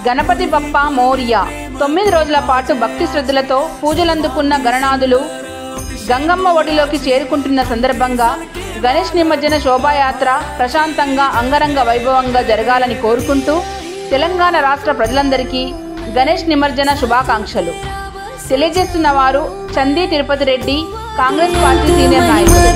గణపతి బప్ప మోరియా 9 రోజుల పాటు భక్తి శ్రద్ధలతో పూజలందుకున్న గణనాథులు గంగమ్మ ఒడిలోకి చేరుకుంటున్న సందర్భంగా గణేష్ నిమజ్జన శోభాయాత్ర ప్రశాంతంగా అంగరంగ వైభవంగా జరగాలని కోరుకుంటూ తెలంగాణ రాష్ట్ర ప్రజలందరికీ గణేష్ నిమజ్జన శుభాకాంక్షలు తెలియజేస్తున్న వారు చందీ తిరుపతి రెడ్డి, కాంగ్రెస్ పార్టీ సీనియర్ నాయకులు।